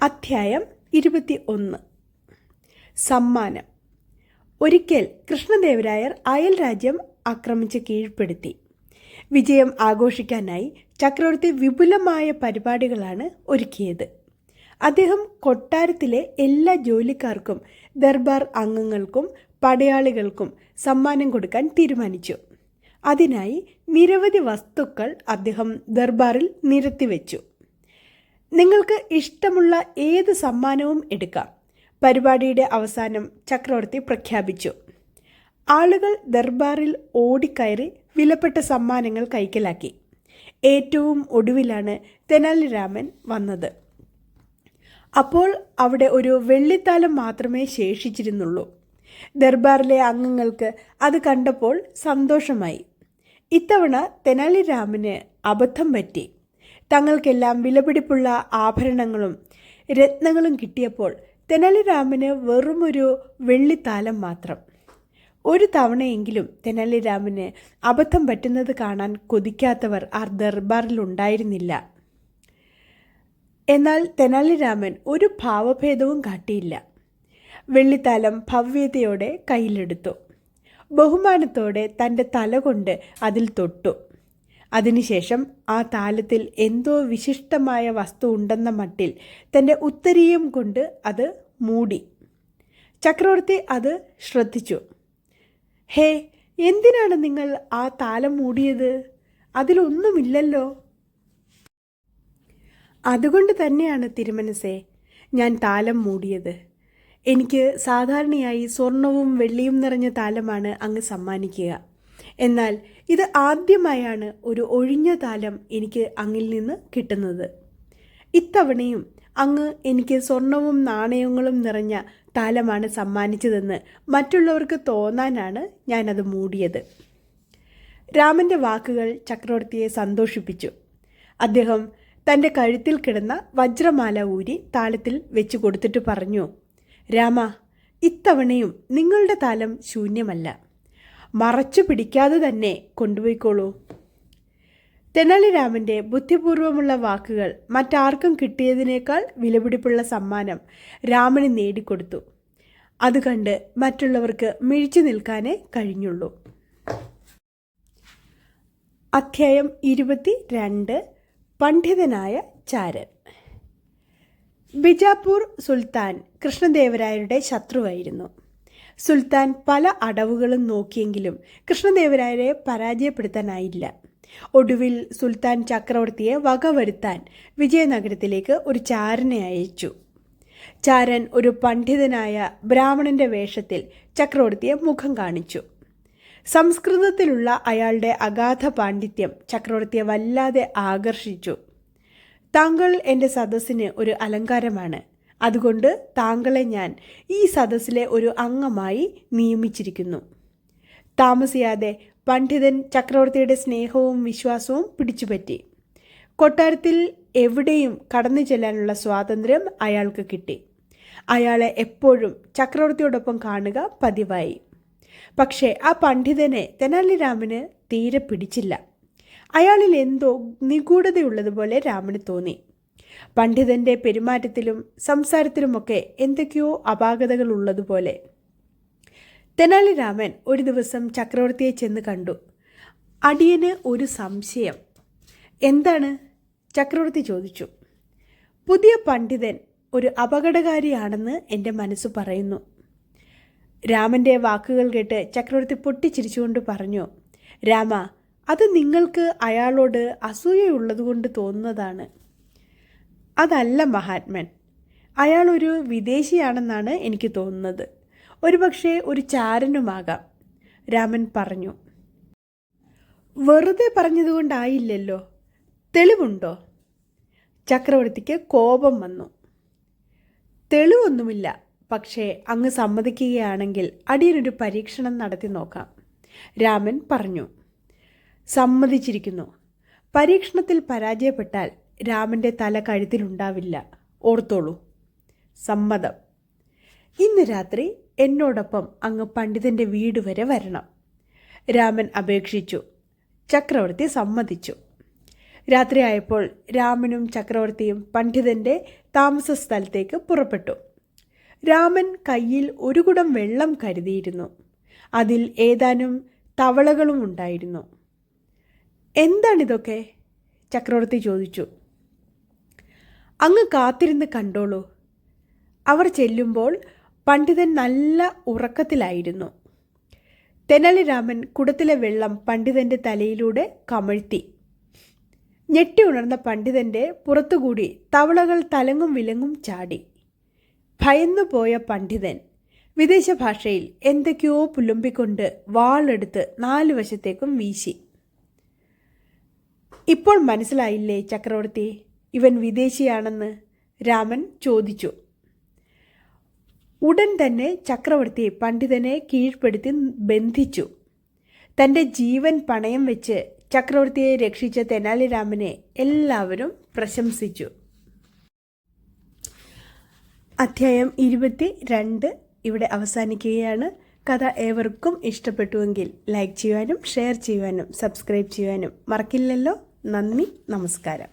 അധ്യായം 21. സമ്മാനം. ഒരിക്കൽ കൃഷ്ണദേവരായർ അയൽ രാജ്യം ആക്രമിച്ച് കീഴ്പ്പെടുത്തി. വിജയം ആഘോഷിക്കാനായി ചക്രവർത്തി വിപുലമായ പരിപാടികളാണ് ഒരുക്കിയത്. അദ്ദേഹം കൊട്ടാരത്തിലെ എല്ലാ ജോലിക്കാർക്കും ദർബാർ അംഗങ്ങൾക്കും പടയാളികൾക്കും സമ്മാനം കൊടുക്കാൻ തീരുമാനിച്ചു. അതിനായി നിരവധി വസ്തുക്കൾ അദ്ദേഹം ദർബാറിൽ നിരത്തിവെച്ചു. നിങ്ങൾക്ക് ഇഷ്ടമുള്ള ഏത് സമ്മാനവും എടുക്കാം, പരിപാടിയുടെ അവസാനം ചക്രവർത്തി പ്രഖ്യാപിച്ചു. ആളുകൾ ദർബാറിൽ ഓടിക്കയറി വിലപ്പെട്ട സമ്മാനങ്ങൾ കൈക്കലാക്കി. ഏറ്റവും ഒടുവിലാണ് തെനാലി രാമൻ വന്നത്. അപ്പോൾ അവിടെ ഒരു വെള്ളിത്താലം മാത്രമേ ശേഷിച്ചിരുന്നുള്ളൂ. ദർബാറിലെ അംഗങ്ങൾക്ക് അത് കണ്ടപ്പോൾ സന്തോഷമായി. ഇത്തവണ തെനാലി രാമന് അബദ്ധം പറ്റി. തങ്ങൾക്കെല്ലാം വിലപിടിപ്പുള്ള ആഭരണങ്ങളും രത്നങ്ങളും കിട്ടിയപ്പോൾ തെനാലി രാമന് വെറുമൊരു വെള്ളിത്താലം മാത്രം. ഒരു തവണയെങ്കിലും തെനാലി രാമന് അബദ്ധം പറ്റുന്നത് കാണാൻ കൊതിക്കാത്തവർ ആ ദർബാറിലുണ്ടായിരുന്നില്ല. എന്നാൽ തെനാലി രാമൻ ഒരു ഭാവഭേദവും കാട്ടിയില്ല. വെള്ളിത്താലം ഭവ്യതയോടെ കയ്യിലെടുത്തു. ബഹുമാനത്തോടെ തൻ്റെ തല കൊണ്ട് അതിൽ തൊട്ടു. അതിനുശേഷം ആ താലത്തിൽ എന്തോ വിശിഷ്ടമായ വസ്തു ഉണ്ടെന്ന മട്ടിൽ തൻ്റെ ഉത്തരീയം കൊണ്ട് അത് മൂടി. ചക്രവർത്തി അത് ശ്രദ്ധിച്ചു. ഹേ, എന്തിനാണ് നിങ്ങൾ ആ താലം മൂടിയത്? അതിലൊന്നുമില്ലല്ലോ. അതുകൊണ്ട് തന്നെയാണ് തിരുമനസേ ഞാൻ താലം മൂടിയത്. എനിക്ക് സാധാരണയായി സ്വർണവും വെള്ളിയും നിറഞ്ഞ താലമാണ് അങ്ങ് സമ്മാനിക്കുക. എന്നാൽ ഇത് ആദ്യമായാണ് ഒരു ഒഴിഞ്ഞ താലം എനിക്ക് അങ്ങിൽ നിന്ന് കിട്ടുന്നത്. ഇത്തവണയും അങ്ങ് എനിക്ക് സ്വർണവും നാണയങ്ങളും നിറഞ്ഞ താലമാണ് സമ്മാനിച്ചതെന്ന് മറ്റുള്ളവർക്ക് തോന്നാനാണ് ഞാനത് മൂടിയത്. രാമൻ്റെ വാക്കുകൾ ചക്രവർത്തിയെ സന്തോഷിപ്പിച്ചു. അദ്ദേഹം തൻ്റെ കഴുത്തിൽ കിടന്ന വജ്രമാല ഊരി താലത്തിൽ വെച്ച് കൊടുത്തിട്ട് പറഞ്ഞു, രാമ, ഇത്തവണയും നിങ്ങളുടെ താലം ശൂന്യമല്ല. മറച്ചു പിടിക്കാതെ തന്നെ കൊണ്ടുപോയിക്കോളൂ. തെനാലി രാമൻ്റെ ബുദ്ധിപൂർവമുള്ള വാക്കുകൾ മറ്റാർക്കും കിട്ടിയതിനേക്കാൾ വിലപിടിപ്പുള്ള സമ്മാനം രാമന് നേടിക്കൊടുത്തു. അത് കണ്ട് മറ്റുള്ളവർക്ക് മിഴിച്ചു നിൽക്കാനേ കഴിഞ്ഞുള്ളൂ. അധ്യായം 22. പണ്ഡിതനായ ചാരൻ. ബിജാപൂർ സുൽത്താൻ കൃഷ്ണദേവരായരുടെ ശത്രുവായിരുന്നു. സുൽത്താൻ പല അടവുകളും നോക്കിയെങ്കിലും കൃഷ്ണദേവരായരെ പരാജയപ്പെടുത്താനായില്ല. ഒടുവിൽ സുൽത്താൻ ചക്രവർത്തിയെ വകവരുത്താൻ വിജയനഗരത്തിലേക്ക് ഒരു ചാരനെ അയച്ചു. ചാരൻ ഒരു പണ്ഡിതനായ ബ്രാഹ്മണന്റെ വേഷത്തിൽ ചക്രവർത്തിയെ മുഖം കാണിച്ചു. സംസ്കൃതത്തിലുള്ള അയാളുടെ അഗാധ പാണ്ഡിത്യം ചക്രവർത്തിയെ വല്ലാതെ ആകർഷിച്ചു. താങ്കൾ എൻ്റെ സദസ്സിന് ഒരു അലങ്കാരമാണ്. അതുകൊണ്ട് താങ്കളെ ഞാൻ ഈ സദസ്സിലെ ഒരു അംഗമായി നിയമിച്ചിരിക്കുന്നു. താമസിയാതെ പണ്ഡിതൻ ചക്രവർത്തിയുടെ സ്നേഹവും വിശ്വാസവും പിടിച്ചുപറ്റി. കൊട്ടാരത്തിൽ എവിടെയും കടന്നു ചെല്ലാനുള്ള സ്വാതന്ത്ര്യം അയാൾക്ക് കിട്ടി. അയാളെ എപ്പോഴും ചക്രവർത്തിയോടൊപ്പം കാണുക പതിവായി. പക്ഷേ ആ പണ്ഡിതനെ തെനാലി രാമന് തീരെ പിടിച്ചില്ല. അയാളിൽ എന്തോ നിഗൂഢതയുള്ളതുപോലെ രാമന് തോന്നി. പണ്ഡിതൻ്റെ പെരുമാറ്റത്തിലും സംസാരത്തിലുമൊക്കെ എന്തൊക്കെയോ അപാകതകൾ ഉള്ളതുപോലെ. തെനാലി രാമൻ ഒരു ദിവസം ചക്രവർത്തിയെ ചെന്ന് കണ്ടു. അടിയന് ഒരു സംശയം. എന്താണ്? ചക്രവർത്തി ചോദിച്ചു. പുതിയ പണ്ഡിതൻ ഒരു അപകടകാരിയാണെന്ന് എൻ്റെ മനസ്സ് പറയുന്നു. രാമൻ്റെ വാക്കുകൾ കേട്ട് ചക്രവർത്തി പൊട്ടിച്ചിരിച്ചുകൊണ്ട് പറഞ്ഞു, രാമ, അത് നിങ്ങൾക്ക് അയാളോട് അസൂയയുള്ളതുകൊണ്ട് തോന്നുന്നതാണ്. അതല്ല മഹാത്മൻ, അയാളൊരു വിദേശിയാണെന്നാണ് എനിക്ക് തോന്നുന്നത്. ഒരുപക്ഷെ ഒരു ചാരനുമാകാം, രാമൻ പറഞ്ഞു. വെറുതെ പറഞ്ഞതുകൊണ്ടായില്ലല്ലോ, തെളിവുണ്ടോ? ചക്രവർത്തിക്ക് കോപം വന്നു. തെളിവൊന്നുമില്ല, പക്ഷേ അങ്ങ് സമ്മതിക്കുകയാണെങ്കിൽ അടിയനൊരു പരീക്ഷണം നടത്തി നോക്കാം, രാമൻ പറഞ്ഞു. സമ്മതിച്ചിരിക്കുന്നു. പരീക്ഷണത്തിൽ പരാജയപ്പെട്ടാൽ രാമൻ്റെ തല കഴുത്തിലുണ്ടാവില്ല, ഓർത്തോളൂ. സമ്മതം. ഇന്ന് രാത്രി എന്നോടൊപ്പം അങ്ങ് പണ്ഡിതൻ്റെ വീട് വരെ വരണം, രാമൻ അപേക്ഷിച്ചു. ചക്രവർത്തി സമ്മതിച്ചു. രാത്രിയായപ്പോൾ രാമനും ചക്രവർത്തിയും പണ്ഡിതൻ്റെ താമസ സ്ഥലത്തേക്ക് പുറപ്പെട്ടു. രാമൻ കയ്യിൽ ഒരു കുടം വെള്ളം കരുതിയിരുന്നു. അതിൽ ഏതാനും തവളകളും ഉണ്ടായിരുന്നു. എന്താണിതൊക്കെ? ചക്രവർത്തി ചോദിച്ചു. അങ്ങ് കാത്തിരുന്ന് കണ്ടോളൂ. അവർ ചെല്ലുമ്പോൾ പണ്ഡിതൻ നല്ല ഉറക്കത്തിലായിരുന്നു. തെനാലി രാമൻ കുടത്തിലെ വെള്ളം പണ്ഡിതൻ്റെ തലയിലൂടെ കമഴ്ത്തി. ഞെട്ടി ഉണർന്ന പണ്ഡിതൻ്റെ പുറത്തുകൂടി തവളകൾ തലങ്ങും വിലങ്ങും ചാടി. ഭയന്നുപോയ പണ്ഡിതൻ വിദേശ ഭാഷയിൽ എന്തൊക്കെയോ പുലുമ്പിക്കൊണ്ട് വാളെടുത്ത് 4 വശത്തേക്കും വീശി. ഇപ്പോൾ മനസ്സിലായില്ലേ ചക്രവർത്തി, ഇവൻ വിദേശിയാണെന്ന്? രാമൻ ചോദിച്ചു. ഉടൻ തന്നെ ചക്രവർത്തി പണ്ഡിതനെ കീഴ്പ്പെടുത്തി ബന്ധിച്ചു. തൻ്റെ ജീവൻ പണയം വെച്ച് ചക്രവർത്തിയെ രക്ഷിച്ച തെനാലി രാമനെ എല്ലാവരും പ്രശംസിച്ചു. അധ്യായം 22 ഇവിടെ അവസാനിക്കുകയാണ്. കഥ ഏവർക്കും ഇഷ്ടപ്പെട്ടുവെങ്കിൽ ലൈക്ക് ചെയ്യുവാനും ഷെയർ ചെയ്യുവാനും സബ്സ്ക്രൈബ് ചെയ്യുവാനും മറക്കില്ലല്ലോ. നന്ദി, നമസ്കാരം.